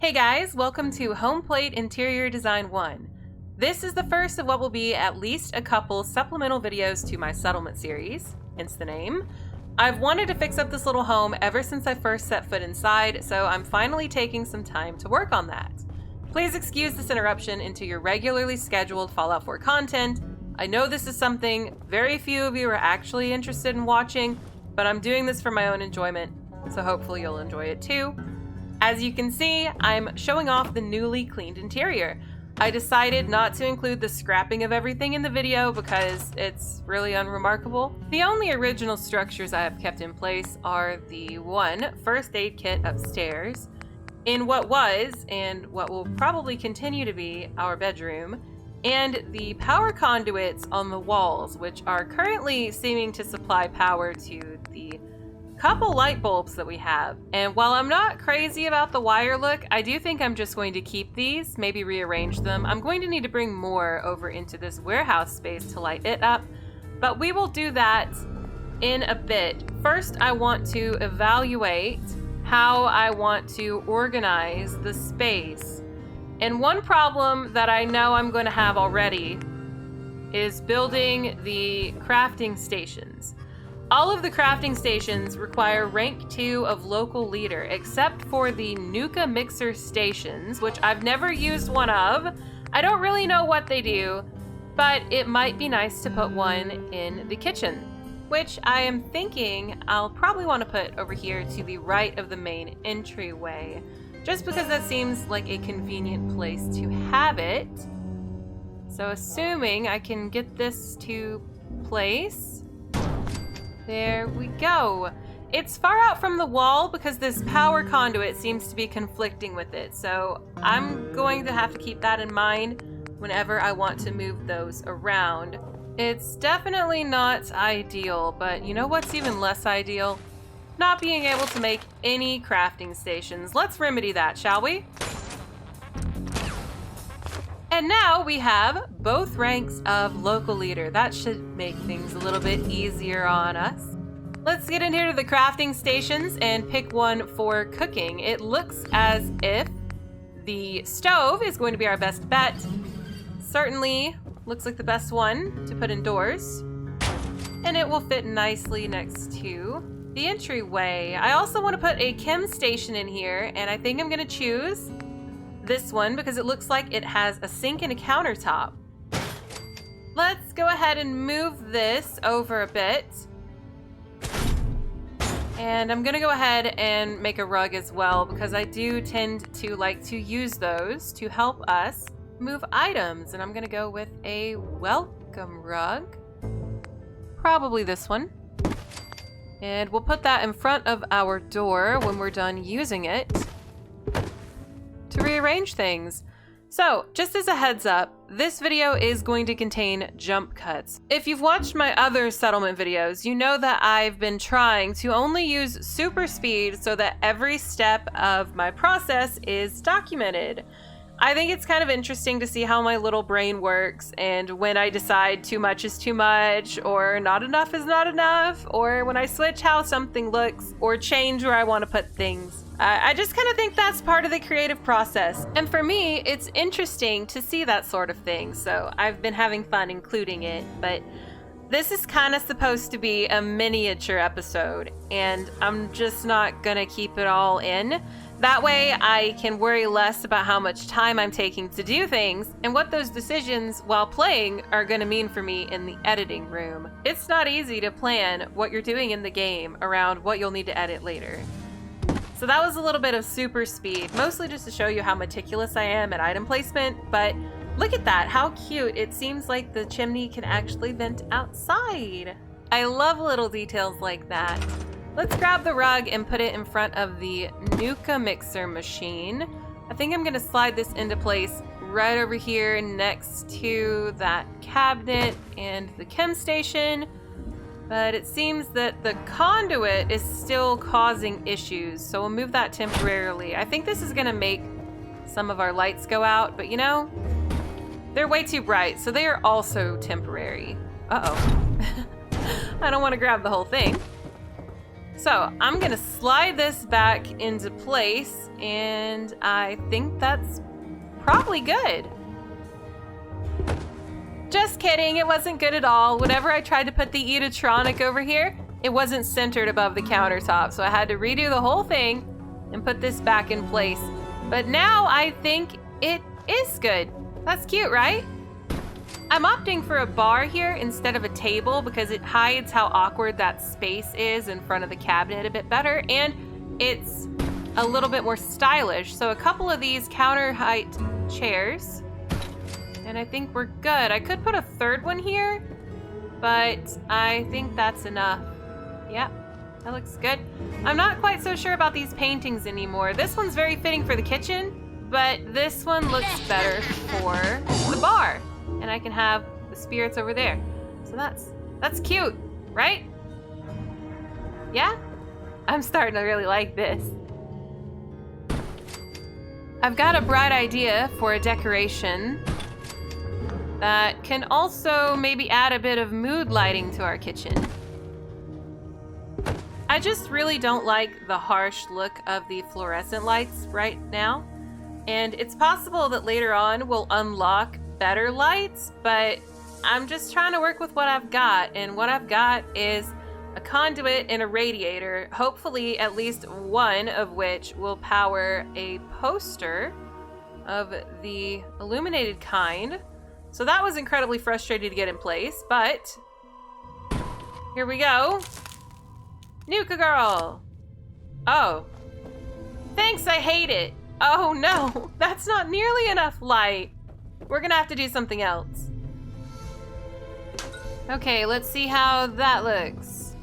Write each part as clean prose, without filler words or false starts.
Hey guys, welcome to Homeplate Interior Design 1. This is the first of what will be at least a couple supplemental videos to my settlement series, hence the name. I've wanted to fix up this little home ever since I first set foot inside, so I'm finally taking some time to work on that. Please excuse this interruption into your regularly scheduled Fallout 4 content. I know this is something very few of you are actually interested in watching, but I'm doing this for my own enjoyment, so hopefully you'll enjoy it too. As you can see, I'm showing off the newly cleaned interior. I decided not to include the scrapping of everything in the video because it's really unremarkable. The only original structures I have kept in place are the one first aid kit upstairs, in what was, and what will probably continue to be, our bedroom, and the power conduits on the walls, which are currently seeming to supply power to the couple light bulbs that we have. And while I'm not crazy about the wire look, I do think I'm just going to keep these, maybe rearrange them. I'm going to need to bring more over into this warehouse space to light it up, but we will do that in a bit. First, I want to evaluate how I want to organize the space. And one problem that I know I'm going to have already is building the crafting stations. All of the crafting stations require rank 2 of local leader, except for the Nuka mixer stations, which I've never used one of. I don't really know what they do, but it might be nice to put one in the kitchen, which I am thinking I'll probably want to put over here to the right of the main entryway, just because that seems like a convenient place to have it. So assuming I can get this to place. There we go. It's far out from the wall because this power conduit seems to be conflicting with it, so I'm going to have to keep that in mind whenever I want to move those around. It's definitely not ideal, but you know what's even less ideal? Not being able to make any crafting stations. Let's remedy that, shall we? And now we have both ranks of local leader. That should make things a little bit easier on us. Let's get in here to the crafting stations and pick one for cooking. It looks as if the stove is going to be our best bet. Certainly looks like the best one to put indoors. And it will fit nicely next to the entryway. I also want to put a chem station in here, and I think I'm going to choose this one because it looks like it has a sink and a countertop. Let's go ahead and move this over a bit. And I'm gonna go ahead and make a rug as well because I do tend to like to use those to help us move items. And I'm gonna go with a welcome rug. Probably this one. And we'll put that in front of our door when we're done using it to rearrange things. So, just as a heads up, this video is going to contain jump cuts. If you've watched my other settlement videos, you know that I've been trying to only use super speed so that every step of my process is documented. I think it's kind of interesting to see how my little brain works, and when I decide too much is too much, or not enough is not enough, or when I switch how something looks, or change where I want to put things. I just kind of think that's part of the creative process. And for me, it's interesting to see that sort of thing, so I've been having fun including it, but this is kind of supposed to be a miniature episode, and I'm just not gonna keep it all in. That way I can worry less about how much time I'm taking to do things and what those decisions while playing are gonna mean for me in the editing room. It's not easy to plan what you're doing in the game around what you'll need to edit later. So that was a little bit of super speed, mostly just to show you how meticulous I am at item placement, but look at that, how cute. It seems like the chimney can actually vent outside. I love little details like that. Let's grab the rug and put it in front of the Nuka mixer machine. I think I'm gonna slide this into place right over here next to that cabinet and the chem station. But it seems that the conduit is still causing issues, so we'll move that temporarily. I think this is gonna make some of our lights go out, but you know, they're way too bright, so they are also temporary. Uh-oh. I don't want to grab the whole thing. So I'm gonna slide this back into place, and I think that's probably good. Just kidding, it wasn't good at all. Whenever I tried to put the Edatronic over here, it wasn't centered above the countertop, so I had to redo the whole thing and put this back in place. But now I think it is good. That's cute, right? I'm opting for a bar here instead of a table because it hides how awkward that space is in front of the cabinet a bit better, and it's a little bit more stylish. So a couple of these counter height chairs, and I think we're good. I could put a third one here, but I think that's enough. Yep, that looks good. I'm not quite so sure about these paintings anymore. This one's very fitting for the kitchen, but this one looks better for the bar. And I can have the spirits over there. So that's cute, right? Yeah? I'm starting to really like this. I've got a bright idea for a decoration that can also maybe add a bit of mood lighting to our kitchen. I just really don't like the harsh look of the fluorescent lights right now. And it's possible that later on we'll unlock better lights, but I'm just trying to work with what I've got, and what I've got is a conduit and a radiator, hopefully at least one of which will power a poster of the illuminated kind. So that was incredibly frustrating to get in place, but here we go. Nuka girl. Oh, thanks, I hate it. Oh no, that's not nearly enough light. We're gonna have to do something else. Okay, let's see how that looks.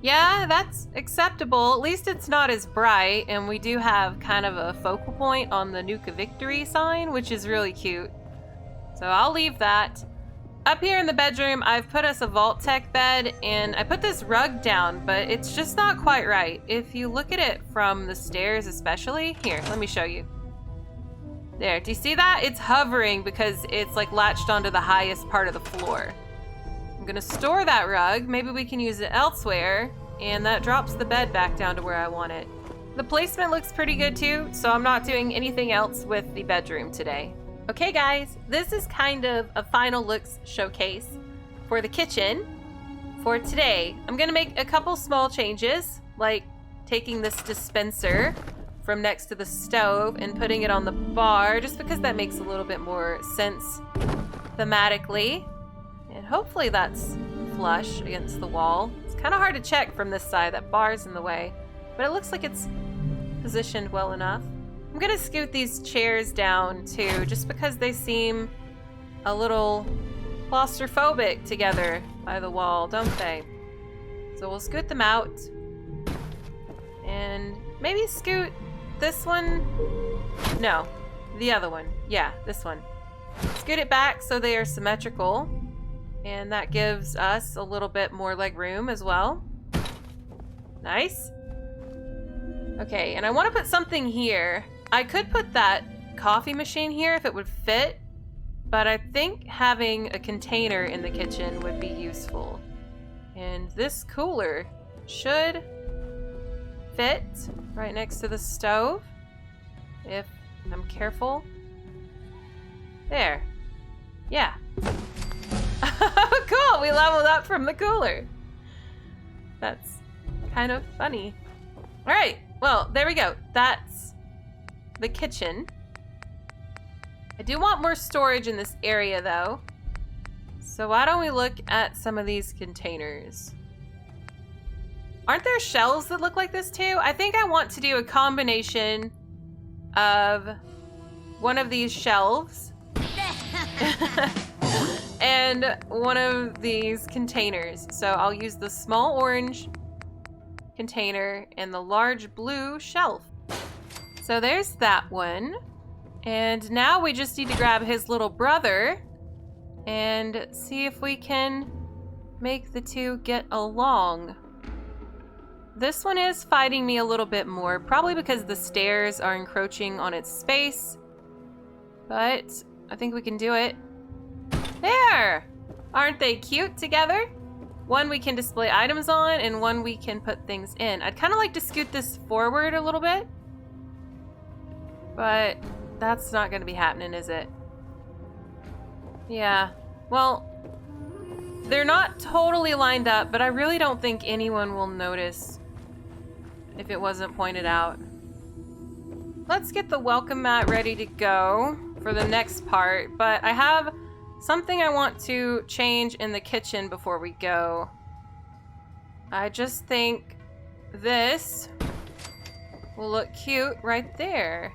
Yeah, that's acceptable. At least it's not as bright, and we do have kind of a focal point on the Nuka Victory sign, which is really cute. So I'll leave that. Up here in the bedroom, I've put us a Vault-Tec bed, and I put this rug down, but it's just not quite right. If you look at it from the stairs especially, here, let me show you. There, do you see that? It's hovering because it's like latched onto the highest part of the floor. I'm gonna store that rug. Maybe we can use it elsewhere, and that drops the bed back down to where I want it. The placement looks pretty good too, so I'm not doing anything else with the bedroom today. Okay guys, this is kind of a final looks showcase for the kitchen for today. I'm gonna make a couple small changes, like taking this dispenser from next to the stove and putting it on the bar, just because that makes a little bit more sense thematically. And hopefully that's flush against the wall. It's kind of hard to check from this side, that bar's in the way, but it looks like it's positioned well enough. I'm gonna scoot these chairs down too, just because they seem a little claustrophobic together by the wall, don't they? So we'll scoot them out and maybe scoot this one. No, the other one. Yeah, this one. Scoot it back so they are symmetrical, and that gives us a little bit more leg room as well. Nice. Okay, and I want to put something here. I could put that coffee machine here if it would fit, but I think having a container in the kitchen would be useful. And this cooler should fit right next to the stove, if I'm careful. There. Yeah. Cool, we leveled up from the cooler. That's kind of funny. All right, well, there we go. That's the kitchen. I do want more storage in this area though. So why don't we look at some of these containers? Aren't there shelves that look like this too? I think I want to do a combination of one of these shelves and one of these containers. So I'll use the small orange container and the large blue shelf. So there's that one. And now we just need to grab his little brother and see if we can make the two get along. This one is fighting me a little bit more, probably because the stairs are encroaching on its space, but I think we can do it. There! Aren't they cute together? One we can display items on, and one we can put things in. I'd kind of like to scoot this forward a little bit, but that's not going to be happening, is it? Yeah, well, they're not totally lined up, but I really don't think anyone will notice if it wasn't pointed out. Let's get the welcome mat ready to go for the next part, but I have something I want to change in the kitchen before we go. I just think this will look cute right there.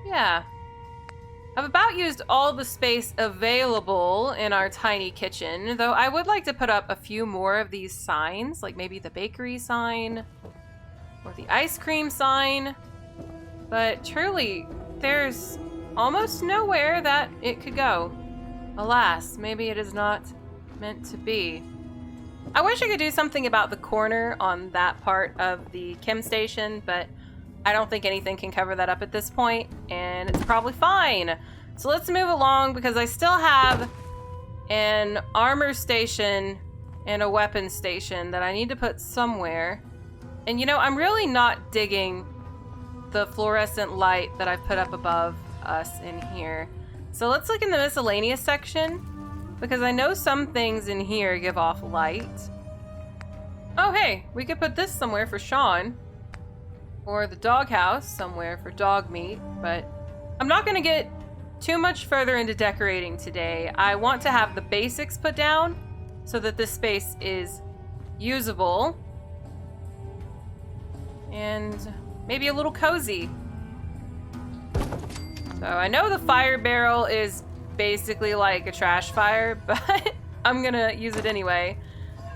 Yeah. I've about used all the space available in our tiny kitchen, though I would like to put up a few more of these signs, like maybe the bakery sign or the ice cream sign. But truly, there's almost nowhere that it could go. Alas, maybe it is not meant to be. I wish I could do something about the corner on that part of the chem station, but I don't think anything can cover that up at this point, and it's probably fine. So let's move along, because I still have an armor station and a weapon station that I need to put somewhere. And you know, I'm really not digging the fluorescent light that I've put up above us in here. So let's look in the miscellaneous section, because I know some things in here give off light. Oh hey, we could put this somewhere for Sean. Or the doghouse somewhere for dog meat, but I'm not gonna get too much further into decorating today. I want to have the basics put down so that this space is usable. And maybe a little cozy. So I know the fire barrel is basically like a trash fire, but I'm gonna use it anyway.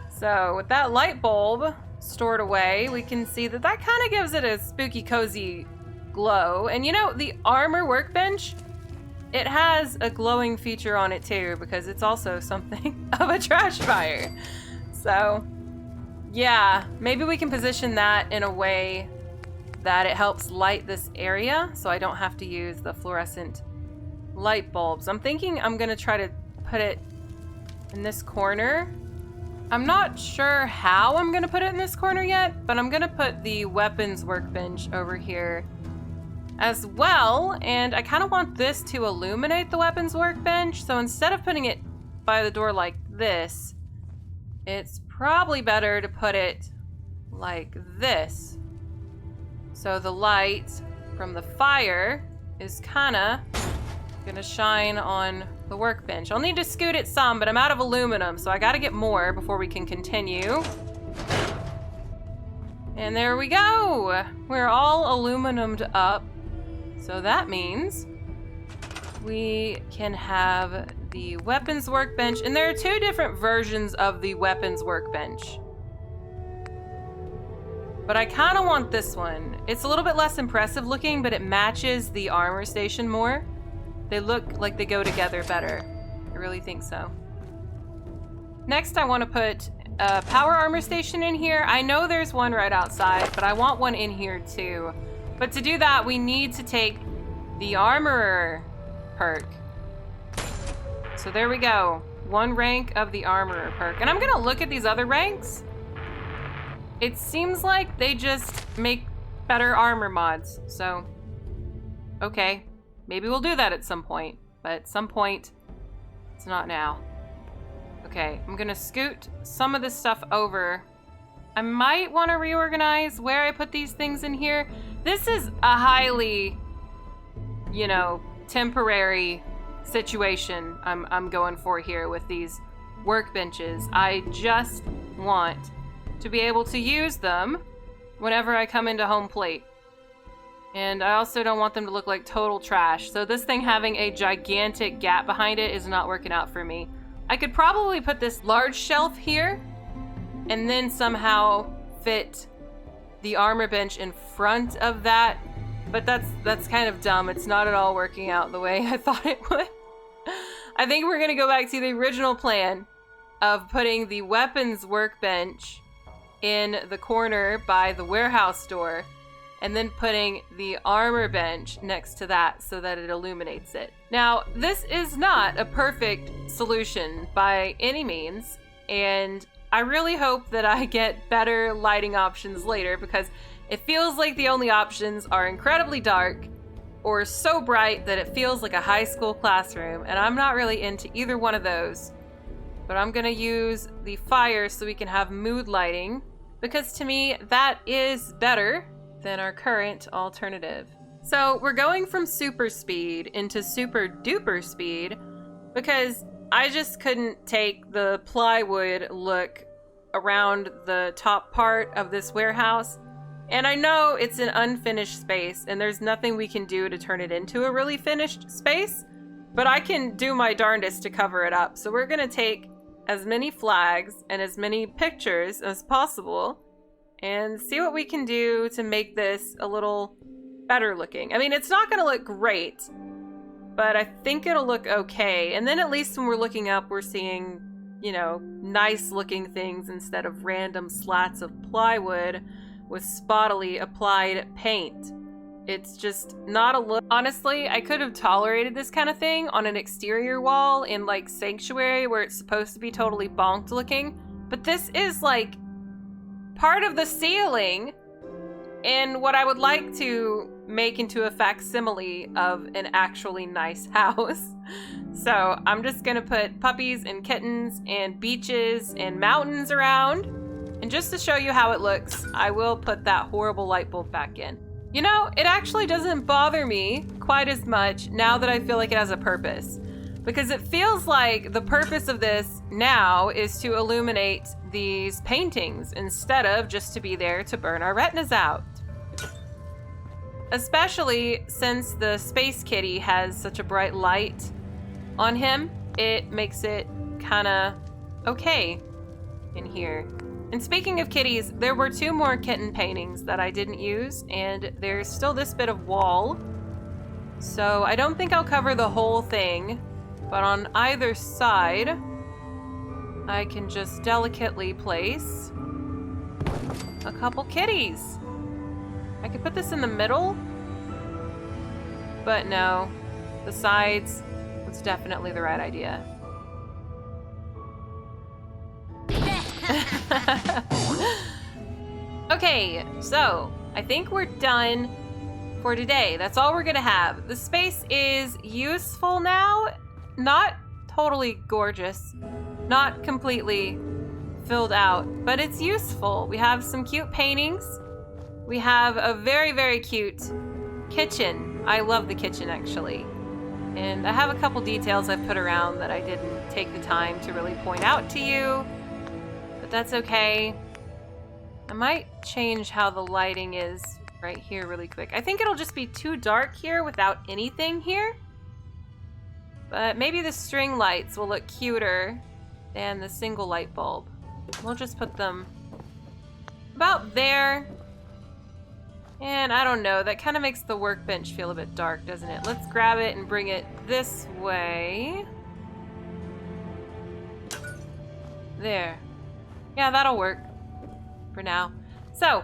So with that light bulb stored away, we can see that that kind of gives it a spooky, cozy glow. And you know, the armor workbench, it has a glowing feature on it too, because it's also something of a trash fire. So yeah, maybe we can position that in a way that it helps light this area, so I don't have to use the fluorescent light bulbs. I'm thinking I'm gonna try to put it in this corner. I'm not sure how I'm gonna put it in this corner yet, but I'm gonna put the weapons workbench over here as well, and I kind of want this to illuminate the weapons workbench, so instead of putting it by the door like this, it's probably better to put it like this. So the light from the fire is kind of gonna shine on the workbench. I'll need to scoot it some, but I'm out of aluminum, so I gotta get more before we can continue. And there we go! We're all aluminum'd up. So that means we can have the weapons workbench, and there are two different versions of the weapons workbench. But I kind of want this one. It's a little bit less impressive looking, but it matches the armor station more. They look like they go together better. I really think so. Next, I want to put a power armor station in here. I know there's one right outside, but I want one in here too. But to do that, we need to take the armorer perk. So there we go. One rank of the armorer perk. And I'm gonna look at these other ranks. It seems like they just make better armor mods. So, okay. Maybe we'll do that at some point. But at some point, it's not now. Okay, I'm gonna scoot some of this stuff over. I might want to reorganize where I put these things in here. This is a highly, you know, temporary situation I'm going for here with these workbenches. I just want to be able to use them whenever I come into Homeplate. And I also don't want them to look like total trash. So this thing having a gigantic gap behind it is not working out for me. I could probably put this large shelf here and then somehow fit the armor bench in front of that. But that's kind of dumb. It's not at all working out the way I thought it would. I think we're gonna go back to the original plan of putting the weapons workbench in the corner by the warehouse door and then putting the armor bench next to that so that it illuminates it. Now, this is not a perfect solution by any means, and I really hope that I get better lighting options later, because it feels like the only options are incredibly dark or so bright that it feels like a high school classroom, and I'm not really into either one of those. But I'm gonna use the fire so we can have mood lighting, because to me that is better than our current alternative. So we're going from super speed into super duper speed because I just couldn't take the plywood look around the top part of this warehouse. And I know it's an unfinished space and there's nothing we can do to turn it into a really finished space, but I can do my darndest to cover it up. So we're gonna take as many flags and as many pictures as possible and see what we can do to make this a little better looking. I mean, it's not gonna look great, but I think it'll look okay. And then at least when we're looking up, we're seeing, you know, nice looking things instead of random slats of plywood with spottily applied paint. It's just not a look. Honestly, I could have tolerated this kind of thing on an exterior wall in like Sanctuary where it's supposed to be totally bonked looking, but this is like part of the ceiling and what I would like to make into a facsimile of an actually nice house. So I'm just gonna put puppies and kittens and beaches and mountains around. And just to show you how it looks, I will put that horrible light bulb back in. You know, it actually doesn't bother me quite as much now that I feel like it has a purpose. Because it feels like the purpose of this now is to illuminate these paintings instead of just to be there to burn our retinas out. Especially since the Space Kitty has such a bright light on him, it makes it kinda okay in here. And speaking of kitties, there were 2 more kitten paintings that I didn't use, and there's still this bit of wall. So I don't think I'll cover the whole thing, but on either side, I can just delicately place a couple kitties. I could put this in the middle, but no, the sides was definitely the right idea. Okay, so I think we're done for today. That's all we're gonna have. The space is useful now, not totally gorgeous, not completely filled out, but it's useful. We have some cute paintings. We have a very, very cute kitchen. I love the kitchen, actually. And I have a couple details I've put around that I didn't take the time to really point out to you, but that's okay. I might change how the lighting is right here really quick. I think it'll just be too dark here without anything here. But maybe the string lights will look cuter than the single light bulb. We'll just put them about there. And I don't know, that kind of makes the workbench feel a bit dark, doesn't it? Let's grab it and bring it this way. There. Yeah, that'll work for now. So,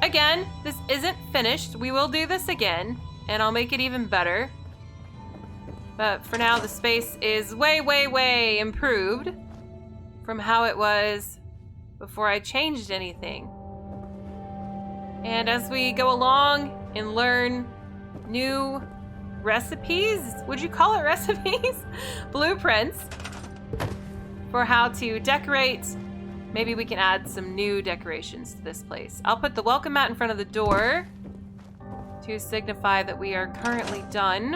again, this isn't finished. We will do this again, and I'll make it even better. But for now, the space is way, way, way improved from how it was before I changed anything. And as we go along and learn new recipes, would you call it recipes? Blueprints for how to decorate. Maybe we can add some new decorations to this place. I'll put the welcome mat in front of the door to signify that we are currently done.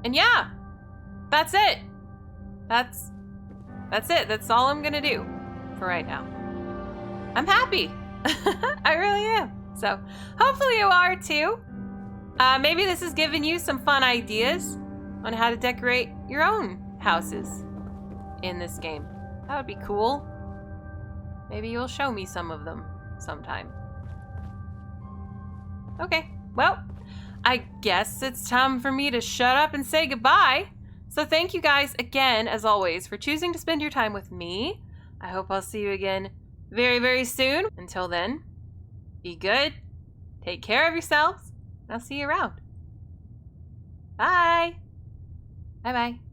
And yeah, that's it. That's it. That's all I'm gonna do for right now. I'm happy. I really am. So hopefully you are too. Maybe this has given you some fun ideas on how to decorate your own houses in this game. That would be cool. Maybe you'll show me some of them sometime. Okay, well, I guess it's time for me to shut up and say goodbye. So thank you guys again, as always, for choosing to spend your time with me. I hope I'll see you again very, very soon. Until then, be good, take care of yourselves, and I'll see you around. Bye. Bye-bye.